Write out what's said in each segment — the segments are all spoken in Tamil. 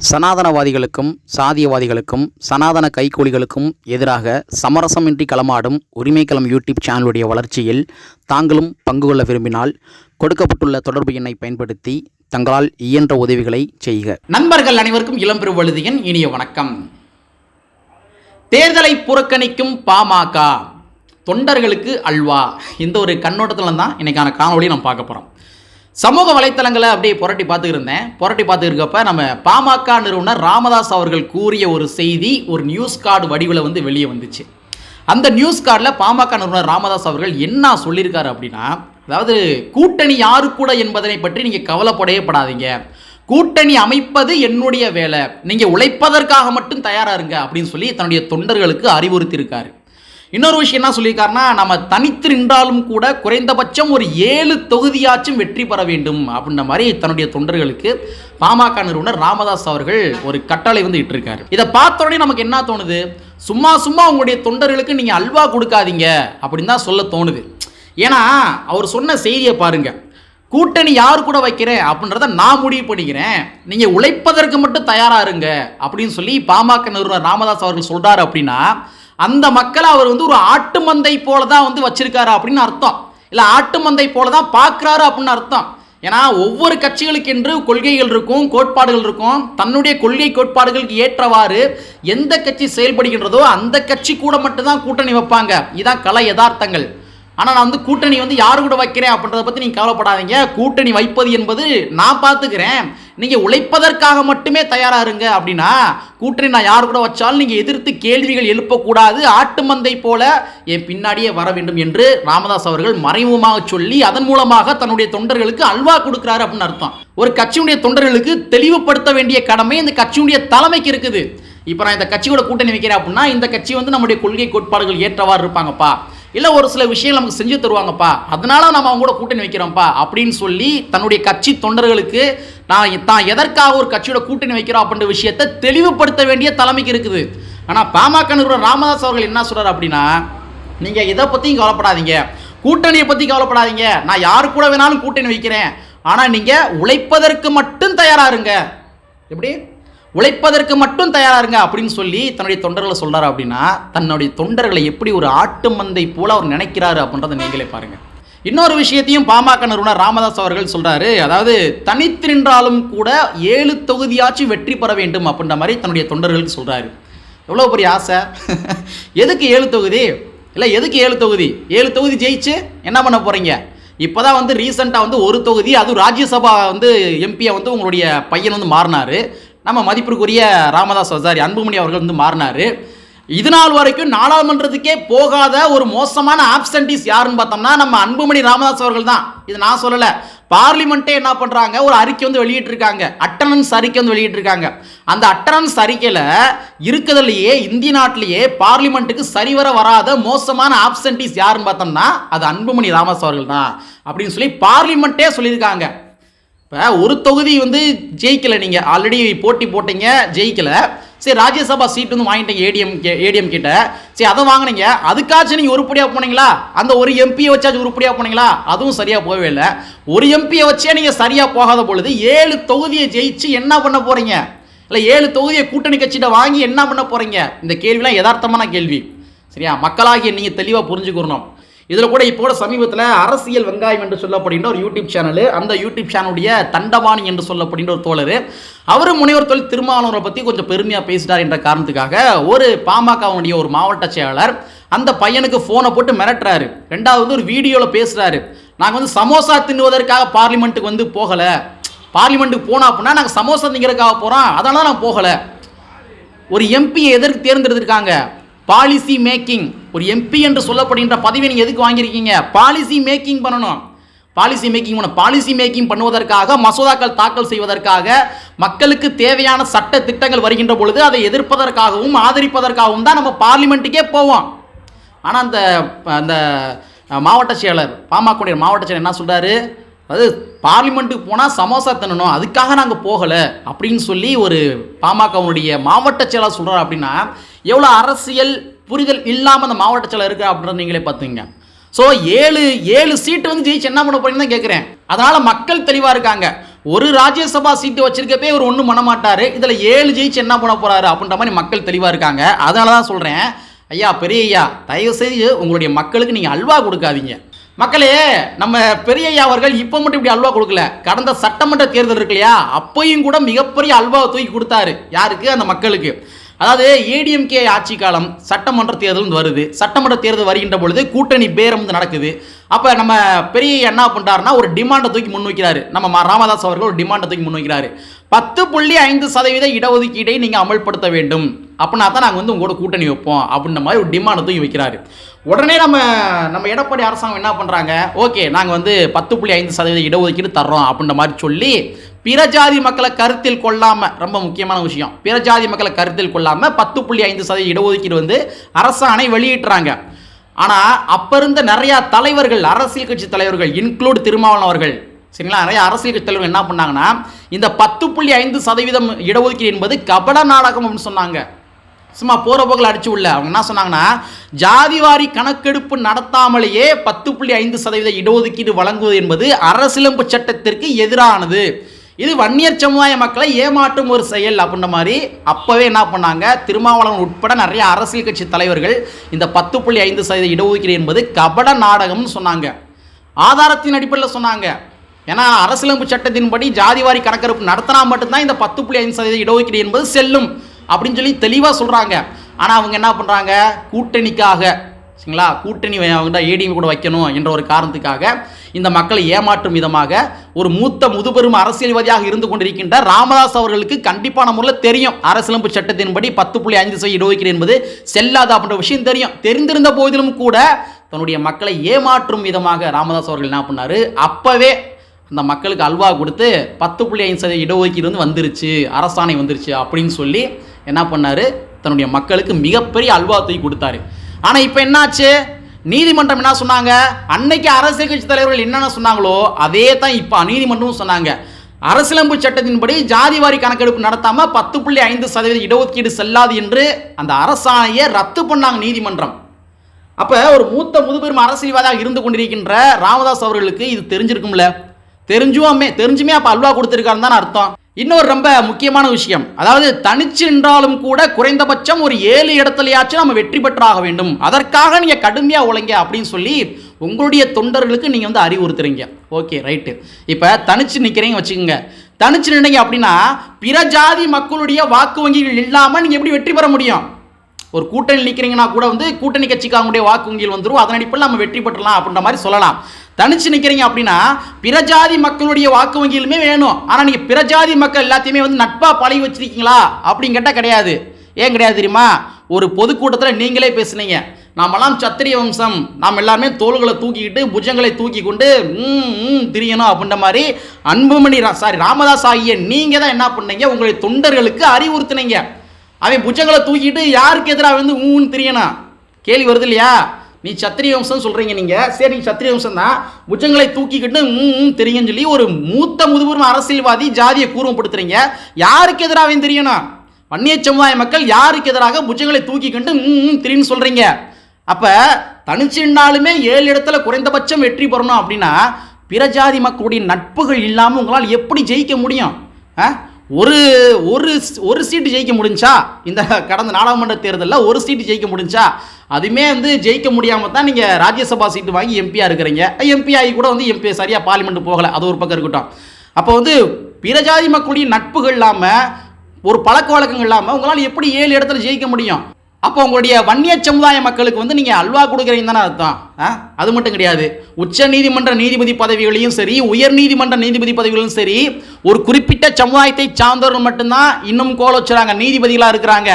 சனாதனவாதிகளுக்கும் சாதியவாதிகளுக்கும் சனாதன கைக்கூலிகளுக்கும் எதிராக சமரசமின்றி களமாடும் உரிமைக்களம் யூடியூப் சேனலுடைய வளர்ச்சியில் தாங்களும் பங்கு கொள்ள விரும்பினால் கொடுக்கப்பட்டுள்ள தொடர்பு எண்ணை பயன்படுத்தி தங்களால் இயன்ற உதவிகளை செய்க. நண்பர்கள் அனைவருக்கும் இளம்பெரு வழுதியின் இனிய வணக்கம். தேர்தலை புறக்கணிக்கும் பாமக தொண்டர்களுக்கு அல்வா, இந்த ஒரு கண்ணோட்டத்தில் தான் இன்னைக்கான காணொலியை நம்ம பார்க்க போகிறோம். சமூக வலைத்தளங்களை அப்படியே புரட்டி பார்த்துருக்கப்ப நம்ம பாமக நிறுவனர் ராமதாஸ் அவர்கள் கூறிய ஒரு செய்தி ஒரு நியூஸ் கார்டு வடிவில் வெளியே வந்துச்சு. அந்த நியூஸ் கார்டில் பாமக நிறுவனர் ராமதாஸ் அவர்கள் என்ன சொல்லியிருக்காரு அப்படின்னா, அதாவது கூட்டணி யாரு கூட என்பதனை பற்றி நீங்கள் கவலைப்படவே படாதீங்க, கூட்டணி அமைப்பது என்னுடைய வேலை, நீங்கள் உழைப்பதற்காக மட்டும் தயாராக இருங்க அப்படின்னு சொல்லி தன்னுடைய தொண்டர்களுக்கு அறிவுறுத்தியிருக்காரு. இன்னொரு விஷயம் என்ன சொல்லியிருக்காருன்னா, நம்ம தனித்து நின்றாலும் கூட குறைந்தபட்சம் ஒரு 7 தொகுதியாச்சும் வெற்றி பெற வேண்டும் அப்படின்ற மாதிரி தன்னுடைய தொண்டர்களுக்கு பாமக நிறுவனர் ராமதாஸ் அவர்கள் ஒரு கட்டளை இட்டிருக்காரு. இதை பார்த்த உடனே நமக்கு என்ன தோணுது, சும்மா உங்களுடைய தொண்டர்களுக்கு நீங்கள் அல்வா கொடுக்காதீங்க அப்படின்னு தான் சொல்ல தோணுது. ஏன்னா அவர் சொன்ன செய்தியை பாருங்க, கூட்டணி யார் கூட வைக்கிறேன் அப்படின்றத நான் முடிவு பண்ணிக்கிறேன், நீங்கள் உழைப்பதற்கு மட்டும் தயாராக இருங்க அப்படின்னு சொல்லி பாமக நிறுவனர் ராமதாஸ் அவர்கள் சொல்கிறாரு. அப்படின்னா அந்த மக்களை அவர் ஒரு ஆட்டு மந்தை போல தான் வச்சிருக்காரு அப்படின்னு அர்த்தம், இல்லை ஆட்டு மந்தை போல தான் பார்க்குறாரு அப்படின்னு அர்த்தம். ஏன்னா ஒவ்வொரு கட்சிகளுக்கு என்று கொள்கைகள் இருக்கும், கோட்பாடுகள் இருக்கும். தன்னுடைய கொள்கை கோட்பாடுகளுக்கு ஏற்றவாறு எந்த கட்சி செயல்படுகின்றதோ அந்த கட்சி கூட மட்டும்தான் கூட்டணி வைப்பாங்க. இதான் கலை யதார்த்தங்கள். ஆனால் நான் கூட்டணி யாரு கூட வைக்கிறேன் அப்படின்றத பற்றி நீங்கள் கவலைப்படாதீங்க, கூட்டணி வைப்பது என்பது நான் பார்த்துக்கிறேன், நீங்கள் உழைப்பதற்காக மட்டுமே தயாராக இருங்க அப்படின்னா கூட்டணி நான் யாரு கூட வச்சாலும் நீங்கள் எதிர்த்து கேள்விகள் எழுப்பக்கூடாது, ஆட்டு மந்தை போல என் பின்னாடியே வர வேண்டும் என்று ராமதாஸ் அவர்கள் மறைமுகமாக சொல்லி அதன் மூலமாக தன்னுடைய தொண்டர்களுக்கு அல்வா கொடுக்குறாரு அப்படின்னு அர்த்தம். ஒரு கட்சியுடைய தொண்டர்களுக்கு தெளிவுபடுத்த வேண்டிய கடமை இந்த கட்சியுடைய தலைமைக்கு இருக்குது. இப்போ நான் இந்த கட்சியோட கூட்டணி வைக்கிறேன் அப்படின்னா இந்த கட்சி நம்முடைய கொள்கை கோட்பாடுகள் ஏற்றவாறு இருப்பாங்கப்பா, இல்லை ஒரு சில விஷயங்கள் நமக்கு செஞ்சு தருவாங்கப்பா, அதனால நம்ம அவங்க கூட கூட்டணி வைக்கிறோம்ப்பா அப்படின்னு சொல்லி தன்னுடைய கட்சி தொண்டர்களுக்கு தான் எதற்காக ஒரு கட்சியோட கூட்டணி வைக்கிறோம் அப்படின்ற விஷயத்தை தெளிவுபடுத்த வேண்டிய தலைமைக்கு இருக்குது. ஆனால் பாமக நிறுவனர் ராமதாஸ் அவர்கள் என்ன சொல்றாரு அப்படின்னா, நீங்கள் இதை பற்றியும் கவலைப்படாதீங்க, கூட்டணியை பற்றி கவலைப்படாதீங்க, நான் யாரு கூட வேணாலும் கூட்டணி வைக்கிறேன், ஆனால் நீங்கள் உழைப்பதற்கு மட்டும் தயாராக இருங்க, எப்படி உழைப்பதற்கு மட்டும் தயாராக இருங்க அப்படின்னு சொல்லி தன்னுடைய தொண்டர்களை சொல்கிறாரு. அப்படின்னா தன்னுடைய தொண்டர்களை எப்படி ஒரு ஆட்டு மந்தை போல அவர் நினைக்கிறாரு அப்படின்றத நீங்களே பாருங்க. இன்னொரு விஷயத்தையும் பாமக நிறுவனர் ராமதாஸ் அவர்கள் சொல்றாரு, அதாவது தனித்து நின்றாலும் கூட 7 தொகுதியாச்சும் வெற்றி பெற வேண்டும் அப்படின்ற மாதிரி தன்னுடைய தொண்டர்களுக்கு சொல்றாரு. எவ்வளோ பெரிய ஆசை! எதுக்கு 7 தொகுதி? இல்லை எதுக்கு 7 தொகுதி? 7 தொகுதி ஜெயிச்சு என்ன பண்ண போறீங்க? இப்போதான் ரீசெண்டாக ஒரு தொகுதி, அதுவும் ராஜ்யசபா எம்பியை உங்களுடைய பையன் மாறினாரு. நம்ம மதிப்பிற்குரிய ராமதாஸ் அன்புமணி அவர்கள் மாறினாரு. இது நாள் வரைக்கும் நாடாளுமன்றத்துக்கே போகாத ஒரு மோசமான ஆப்சன்டிஸ் யாருன்னு பார்த்தோம்னா நம்ம அன்புமணி ராமதாஸ் அவர்கள் தான். இது நான் சொல்லலை, பார்லிமெண்ட்டே என்ன பண்ணுறாங்க, ஒரு அறிக்கை வெளியிட்டிருக்காங்க, அட்டனன்ஸ் அறிக்கை வெளியிட்டிருக்காங்க. அந்த அட்டனன்ஸ் அறிக்கையில் இருக்கிறதுலையே இந்திய நாட்டிலேயே பார்லிமெண்ட்டுக்கு சரிவர வராத மோசமான ஆப்சன்டிஸ் யாருன்னு பார்த்தோம்னா அது அன்புமணி ராமதாஸ் அவர்கள் தான் அப்படின்னு சொல்லி பார்லிமெண்ட்டே சொல்லியிருக்காங்க. இப்போ ஒரு தொகுதி ஜெயிக்கலை, நீங்கள் ஆல்ரெடி போட்டி போட்டீங்க ஜெயிக்கலை, சரி ராஜ்யசபா சீட் வாங்கிட்டீங்க ஏடிஎம் கிட்ட, சரி அதை வாங்கினீங்க, அதுக்காச்சும் நீங்கள் உருப்படியாக போனீங்களா? அந்த ஒரு எம்பியை வச்சாச்சும் உருப்படியாக போனீங்களா? அதுவும் சரியாக போகவே இல்லை. ஒரு எம்பியை வச்சே நீங்கள் சரியாக போகாத பொழுது 7 தொகுதியை ஜெயிச்சு என்ன பண்ண போகிறீங்க? இல்லை 7 தொகுதியை கூட்டணி கட்சியிட்ட வாங்கி என்ன பண்ண போகிறீங்க? இந்த கேள்விலாம் யதார்த்தமான கேள்வி. சரியா? மக்களாகிய நீங்கள் தெளிவாக புரிஞ்சுக்கணும். இதில் கூட இப்போ சமீபத்தில் அரசியல் வெங்காயம் என்று சொல்லப்படுகின்ற ஒரு யூடியூப் சேனல், அந்த யூடியூப் சேனலுடைய தண்டபாணி என்று சொல்லப்படுகின்ற ஒரு தோழர், அவர் முனைவர் தொழில் திருமாவளவரை பற்றி கொஞ்சம் பெருமையாக பேசிட்டார் என்ற காரணத்துக்காக ஒரு பாமகவுடைய ஒரு மாவட்ட செயலாளர் அந்த பையனுக்கு ஃபோனை போட்டு மிரட்டுறாரு. ரெண்டாவது ஒரு வீடியோவில் பேசுகிறாரு, நாங்கள் சமோசா தின்னுவதற்காக பார்லிமெண்ட்டுக்கு போகலை, பார்லிமெண்ட்டுக்கு போனோம் அப்படின்னா நாங்கள் சமோசா திங்கிறதுக்காக போகிறோம், அதனால நான் போகலை. ஒரு எம்பியை எதற்கு தேர்ந்தெடுத்திருக்காங்க? Policy making. ஒரு எம்பி என்று சொல்லப்படுகின்ற பதவியை நீங்கள் எதுக்கு வாங்கியிருக்கீங்க? பாலிசி மேக்கிங் பண்ணணும். பாலிசி மேக்கிங் பண்ணுவதற்காக, மசோதாக்கள் தாக்கல் செய்வதற்காக, மக்களுக்கு தேவையான சட்ட திட்டங்கள் வருகின்ற பொழுது அதை எதிர்ப்பதற்காகவும் ஆதரிப்பதற்காகவும் தான் நம்ம பார்லிமெண்ட்டுக்கே போவோம். ஆனால் அந்த மாவட்ட செயலர், பாமக மாவட்ட செயலர் என்ன சொல்கிறாரு, அது பார்லிமெண்ட்டுக்கு போனால் சமோசா தின்னணும், அதுக்காக நாங்கள் போகலை அப்படின்னு சொல்லி ஒரு பாமகவுடைய மாவட்ட செயலர் சொல்கிறார். அப்படின்னா எவ்வளோ அரசியல் புரிதல் இல்லாமல் அந்த மாவட்ட செயலர் இருக்குது அப்படின்றத நீங்களே பார்த்துங்க. ஸோ 7 சீட்டு ஜெயிச்சு என்ன பண்ண போறீங்கன்னு தான் கேட்குறேன். அதனால் மக்கள் தெளிவாக இருக்காங்க. ஒரு ராஜ்யசபா சீட்டு வச்சிருக்கப்பே ஒரு ஒன்றும் பண்ண மாட்டார், இதில் 7 ஜெயிச்சு என்ன பண்ண போகிறாரு அப்படின்ற மாதிரி மக்கள் தெளிவாக இருக்காங்க. அதனால தான் சொல்கிறேன், ஐயா பெரிய ஐயா தயவு செய்து உங்களுடைய மக்களுக்கு நீங்கள் அல்வா கொடுக்காதீங்க. மக்களே, நம்ம பெரிய ஐயா அவர்கள் இப்போ மட்டும் இப்படி அல்வா கொடுக்கல, கடந்த சட்டமன்ற தேர்தல் இருக்கு இல்லையா, அப்பையும் கூட மிகப்பெரிய அல்வாவை தூக்கி கொடுத்தாரு. யாருக்கு? அந்த மக்களுக்கு. அதாவது ஏடிஎம்கே ஆட்சி காலம், சட்டமன்ற தேர்தல் வருது. சட்டமன்ற தேர்தல் வருகின்ற பொழுது கூட்டணி பேரம் நடக்குது. அப்போ நம்ம பெரிய என்ன பண்ணுறாருன்னா ஒரு டிமாண்டை தூக்கி முன்வைக்கிறாரு. நம்ம ராமதாஸ் அவர்கள் ஒரு டிமாண்டை தூக்கி முன்வைக்கிறாரு. 10.5% இடஒதுக்கீட்டை நீங்கள் அமல்படுத்த வேண்டும், அப்படின்னா தான் நாங்கள் வந்து உங்களோட கூட்டணி வைப்போம் அப்படின்ற மாதிரி ஒரு டிமாண்டை தூக்கி வைக்கிறாரு. உடனே நம்ம எடப்பாடி அரசாங்கம் என்ன பண்ணுறாங்க, ஓகே நாங்கள் வந்து 10.5% இடஒதுக்கீடு தர்றோம் அப்படின்ற மாதிரி சொல்லி பிற ஜாதி மக்களை கருத்தில் கொள்ளாமல், ரொம்ப முக்கியமான விஷயம், பிற ஜாதி மக்களை கருத்தில் கொள்ளாமல் 10.5% இடஒதுக்கீடு வந்து அரசாணை வெளியிட்டுறாங்க. ஆனால் அப்போ இருந்த நிறையா தலைவர்கள், அரசியல் கட்சி தலைவர்கள், இன்க்ளூட் திருமாவளவன் அவர்கள், சரிங்களா, நிறைய அரசியல் கட்சி தலைவர்கள் என்ன பண்ணாங்கன்னா இந்த 10.5% இடஒதுக்கீடு என்பது கபட நாடகம் அப்படின்னு சொன்னாங்க. சும்மா போகிற போக்கில் அடிச்சு உள்ள அவங்க என்ன சொன்னாங்கன்னா, ஜாதிவாரி கணக்கெடுப்பு நடத்தாமலேயே 10.5% இடஒதுக்கீடு வழங்குவது என்பது அரசியலமைப்பு சட்டத்திற்கு எதிரானது, இது வன்னியர் சமுதாய மக்களை ஏமாற்றும் ஒரு செயல் அப்படின்ற மாதிரி அப்போவே என்ன பண்ணாங்க, திருமாவளவன் உட்பட நிறைய அரசியல் கட்சி தலைவர்கள் இந்த 10.5% இடஒதுக்கீடு என்பது கபட நாடகம்னு சொன்னாங்க. ஆதாரத்தின் அடிப்படையில் சொன்னாங்க. ஏன்னா அரசியலமைப்பு சட்டத்தின்படி ஜாதிவாரி கணக்கெடுப்பு நடத்தினா மட்டும்தான் இந்த 10.5% இடஒதுக்கீடு என்பது செல்லும் அப்படின்னு சொல்லி தெளிவாக சொல்கிறாங்க. ஆனால் அவங்க என்ன பண்ணுறாங்க, கூட்டணிக்காக, சரிங்களா, கூட்டணி அவங்க ஏடிஎம் கூட வைக்கணும் என்ற ஒரு காரணத்துக்காக இந்த மக்களை ஏமாற்றும் விதமாக ஒரு மூத்த முதுபெரும் அரசியல்வாதியாக இருந்து கொண்டிருக்கின்ற ராமதாஸ் அவர்களுக்கு கண்டிப்பான முறையில் தெரியும் அரசியலமைப்பு சட்டத்தின்படி 10.5% இடஒதுக்கீடு என்பது செல்லாது அப்படின்ற விஷயம் தெரியும். தெரிந்திருந்த போதிலும் கூட தன்னுடைய மக்களை ஏமாற்றும் விதமாக ராமதாஸ் அவர்கள் என்ன பண்ணார், அப்போவே அந்த மக்களுக்கு அல்வா கொடுத்து 10.5% இடஒதுக்கீடு வந்து வந்துருச்சு, அரசாணை வந்துருச்சு அப்படின்னு சொல்லி என்ன பண்ணார், தன்னுடைய மக்களுக்கு மிகப்பெரிய அல்வா தூக்கி கொடுத்தாரு. ஆனால் இப்போ என்னாச்சு, நீதிமன்றம் என்ன சொன்னாங்க, அன்னைக்கு அரசியல் கட்சி தலைவர்கள் என்னென்ன சொன்னாங்களோ அதே தான் இப்போ நீதிமன்றமும் சொன்னாங்க. அரசியலமைப்பு சட்டத்தின்படி ஜாதிவாரி கணக்கெடுப்பு நடத்தாமல் 10.5% இடஒதுக்கீடு செல்லாது என்று அந்த அரசாணையை ரத்து பண்ணாங்க நீதிமன்றம். அப்போ ஒரு மூத்த முதுபெரும் அரசியல்வாதியாக இருந்து கொண்டிருக்கின்ற ராமதாஸ் அவர்களுக்கு இது தெரிஞ்சிருக்கும்ல, தெரிஞ்சுமே அப்போ அல்வா கொடுத்துருக்காருன்னு தான் அர்த்தம். இன்னொரு ரொம்ப முக்கியமான விஷயம், அதாவது தனிச்சு நின்றாலும் கூட குறைந்தபட்சம் ஒரு 7 இடத்துலயாச்சும் நம்ம வெற்றி பெற்றாக வேண்டும், அதற்காக நீங்கள் கடுமையாக உழைங்க அப்படின்னு சொல்லி உங்களுடைய தொண்டர்களுக்கு நீங்கள் வந்து அறிவுறுத்துறீங்க. Okay right. இப்போ தனிச்சு நிற்கிறீங்க வச்சுக்கோங்க, தனிச்சு நின்றீங்க அப்படின்னா பிற ஜாதி மக்களுடைய வாக்கு வங்கிகள் இல்லாமல் நீங்கள் எப்படி வெற்றி பெற முடியும்? ஒரு கூட்டணி நிற்கிறீங்கன்னா கூட வந்து கூட்டணி கட்சிக்காரங்களுடைய வாக்கு வங்கிகள் வந்துடும், அதன் அடிப்படையில் நம்ம வெற்றி பெற்றலாம் அப்படின்ற மாதிரி சொல்லலாம். தனிச்சு நிற்கிறீங்க அப்படின்னா பிறஜாதி மக்களுடைய வாக்கு வங்கியிலுமே வேணும். ஆனால் நீங்கள் பிறஜாதி மக்கள் எல்லாத்தையுமே வந்து நட்பாக பழகி வச்சிருக்கீங்களா அப்படின்னு கேட்டால் கிடையாது. ஏன் கிடையாது தெரியுமா? ஒரு பொதுக்கூட்டத்தில் நீங்களே பேசுனீங்க, நாமெல்லாம் சத்திரிய வம்சம், நாம் எல்லாருமே தோள்களை தூக்கிக்கிட்டு புஜங்களை தூக்கி கொண்டு திரியணும் அப்படின்ற மாதிரி அன்புமணி ராமதாஸ் ஆகிய நீங்கள் தான் என்ன பண்ணீங்க, உங்களுடைய தொண்டர்களுக்கு அறிவுறுத்துனீங்க. அவன் புஜங்களை தூக்கிட்டு யாருக்கு எதிராக வந்து திரியணும் கேள்வி வருது இல்லையா? நீ சத்திரிய வம்சம் சொல்கிறீங்க நீங்கள், சரி நீ சத்திரிய வம்சம் தான், புஜங்களை தூக்கிக்கிட்டு தெரியுன்னு சொல்லி ஒரு மூத்த முதுபெரும் அரசியல்வாதி ஜாதியை கூர்வப்படுத்துறீங்க. யாருக்கு எதிராக தெரியணும்? வன்னிய சமுதாய மக்கள் யாருக்கு எதிராக புஜங்களை தூக்கிக்கிட்டு தெரியுன்னு சொல்கிறீங்க. அப்போ தனிச்சுனாலுமே 7 இடத்துல குறைந்தபட்சம் வெற்றி பெறணும் அப்படின்னா பிற ஜாதி மக்களுடைய நட்புகள் இல்லாமல் உங்களால் எப்படி ஜெயிக்க முடியும்? ஒரு சீட்டு ஜெயிக்க முடிஞ்சா, இந்த கடந்த நாடாளுமன்ற தேர்தலில் ஒரு சீட்டு ஜெயிக்க முடிஞ்சா, அதுவுமே வந்து ஜெயிக்க முடியாமல் தான் நீங்கள் ராஜ்யசபா சீட்டு வாங்கி எம்பியாக இருக்கிறீங்க. எம்பி ஆகி கூட வந்து எம்பி சரியாக பார்லிமெண்ட் போகலை, அது ஒரு பக்கம் இருக்கட்டும். அப்போ வந்து பிற ஜாதி மக்களுடைய நட்புகள் இல்லாமல், ஒரு பழக்க வழக்கங்கள் இல்லாமல் உங்களால் எப்படி 7 இடத்துல ஜெயிக்க முடியும்? அப்போ உங்களுடைய வன்னிய சமுதாய மக்களுக்கு வந்து நீங்கள் அல்வா கொடுக்குறீங்க தானே அர்த்தம். அது மட்டும் கிடையாது, உச்ச நீதிமன்ற நீதிபதி பதவிகளையும் சரி, உயர் நீதிமன்ற நீதிபதி பதவிகளையும் சரி, ஒரு குறிப்பிட்ட சமுதாயத்தை சார்ந்தவர்கள் மட்டும்தான் இன்னும் கோல வச்சுறாங்க நீதிபதிகளாக இருக்கிறாங்க.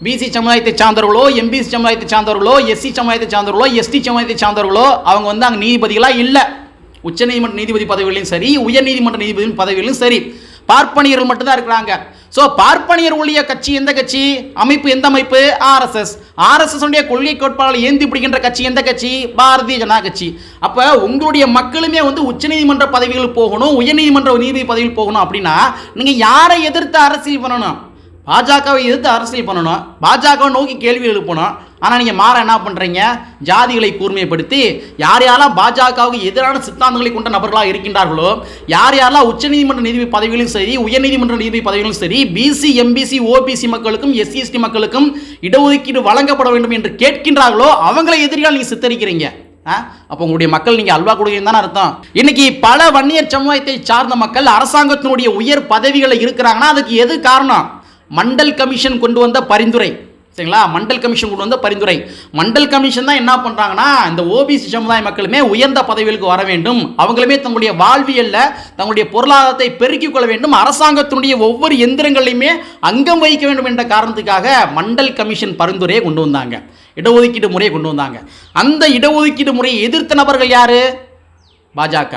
பிசி சமுதாயத்தை சார்ந்தவர்களோ, எம்பிசி சமுதாயத்தை சார்ந்தவர்களோ, எஸ்சி சமுதாயத்தை சார்ந்தவர்களோ, எஸ்டி சமுதாயத்தை சார்ந்தவர்களோ அவங்க வந்து அங்கே நீதிபதிகளாக இல்லை. உச்ச நீதிமன்ற நீதிபதி பதவிகளையும் சரி, உயர் நீதிமன்ற நீதிபதி பதவிகளையும் சரி, பார்ப்பனியர்கள் மட்டும்தான் இருக்கிறாங்க. ஸோ பார்ப்பனியர் உடைய கட்சி எந்த கட்சி, அமைப்பு எந்த அமைப்பு? ஆர்எஸ்எஸ். ஆர்எஸ்எஸ் உடைய கொள்கை கோட்பாடுகளை ஏந்தி பிடிக்கின்ற கட்சி எந்த கட்சி? பாரதிய ஜனதா கட்சி. அப்போ உங்களுடைய மக்களுமே வந்து உச்சநீதிமன்ற பதவிகள் போகணும், உயர்நீதிமன்ற நீதிபதி பதவிகள் போகணும் அப்படின்னா நீங்கள் யாரை எதிர்த்து அரசியல் பண்ணணும்? பாஜகவை எதிர்த்து அரசியல் பண்ணணும், பாஜகவை நோக்கி கேள்வி எழுப்பணும். ஆனால் நீங்கள் மாற என்ன பண்ணுறீங்க, ஜாதிகளை கூர்மைப்படுத்தி யார் யாரெல்லாம் பாஜகவுக்கு எதிரான சித்தாந்தங்களை கொண்ட நபர்களாக இருக்கின்றார்களோ, யார் யாரெல்லாம் உச்சநீதிமன்ற நீதிபதி பதவிகளும் சரி, உயர்நீதிமன்ற நீதிபதி பதவிகளும் சரி, பிசி எம்பிசி ஓபிசி மக்களுக்கும் எஸ்சி எஸ்டி மக்களுக்கும் இடஒதுக்கீடு வழங்கப்பட வேண்டும் என்று கேட்கின்றார்களோ அவங்களை எதிரியால் நீங்கள் சித்தரிக்கிறீங்க. அப்போ உங்களுடைய மக்கள் நீங்கள் அல்வா கொடுக்குறீங்க தானே அர்த்தம். இன்னைக்கு பல வன்னியர் சமுதாயத்தை சார்ந்த மக்கள் அரசாங்கத்தினுடைய உயர் பதவிகளில் இருக்கிறாங்கன்னா அதுக்கு எது காரணம்? மண்டல் கமிஷன் கொண்டு வந்த பரிந்துரை. சரிங்களா? மண்டல் கமிஷன் கொண்டு வந்த பரிந்துரை. மண்டல் கமிஷன் தான் என்ன பண்ணுறாங்கன்னா, இந்த ஓபிசி சமுதாய மக்களுமே உயர்ந்த பதவிகளுக்கு வர வேண்டும், அவங்களுமே தங்களுடைய வாழ்வியலில் தங்களுடைய பொருளாதாரத்தை பெருக்கிக் கொள்ள வேண்டும், அரசாங்கத்தினுடைய ஒவ்வொரு எந்திரங்களையுமே அங்கம் வகிக்க வேண்டும் என்ற காரணத்துக்காக மண்டல் கமிஷன் பரிந்துரையை கொண்டு வந்தாங்க, இடஒதுக்கீடு முறையை கொண்டு வந்தாங்க. அந்த இடஒதுக்கீடு முறையை எதிர்த்த நபர்கள் யாரு? பாஜக.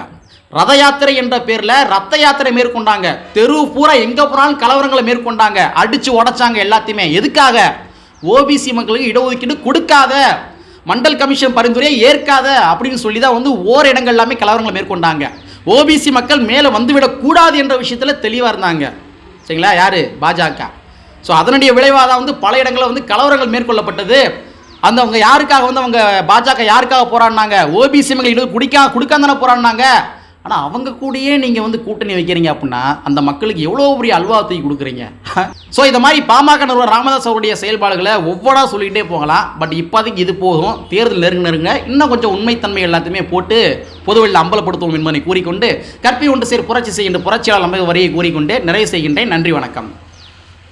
ரத யாத்திரை என்ற பேரில் ரத்த யாத்திரை மேற்கொண்டாங்க, தெரு பூரா எங்கே போனாலும் கலவரங்களை மேற்கொண்டாங்க, அடித்து உடைச்சாங்க எல்லாத்தையுமே. எதுக்காக? ஓபிசி மக்களுக்கு இடஒதுக்கீடு கொடுக்காத, மண்டல் கமிஷன் பரிந்துரையை ஏற்காத அப்படின்னு சொல்லி தான் வந்து ஓரிடங்கள் எல்லாமே கலவரங்களை மேற்கொண்டாங்க. ஓபிசி மக்கள் மேலே வந்துவிடக்கூடாது என்ற விஷயத்தில் தெளிவாக இருந்தாங்க. சரிங்களா? யார்? பாஜக. ஸோ அதனுடைய விளைவாக தான் வந்து பல இடங்களில் வந்து கலவரங்கள் மேற்கொள்ளப்பட்டது. அந்த அவங்க யாருக்காக வந்து அவங்க பாஜக யாருக்காக போராடினாங்க? ஓபிசி மக்கள் இடஒதுக்கீடு கொடுக்காம தானே போராடினாங்க. ஆனால் அவங்க கூடயே நீங்கள் வந்து கூட்டணி வைக்கிறீங்க அப்படின்னா அந்த மக்களுக்கு எவ்வளோ பெரிய அல்வா தூக்கி கொடுக்குறீங்க. ஸோ இந்த மாதிரி பாமக நிறுவனர் ராமதாஸ் அவருடைய செயல்பாடுகளை ஒவ்வொன்றா சொல்லிக்கிட்டே போகலாம். பட் இப்போதைக்கு இது போதும். தேர்தல் நெருங்க இன்னும் கொஞ்சம் உண்மைத்தன்மை எல்லாத்தையுமே போட்டு பொதுவெளியில் அம்பலப்படுத்துவோம் என்பதை கூறிக்கொண்டு, கற்பி ஒன்று சேர் புரட்சி செய்கின்ற புரட்சியாளர் அமைப்பு வரையை கூறிக்கொண்டு நிறைவு செய்கின்றேன். நன்றி, வணக்கம்.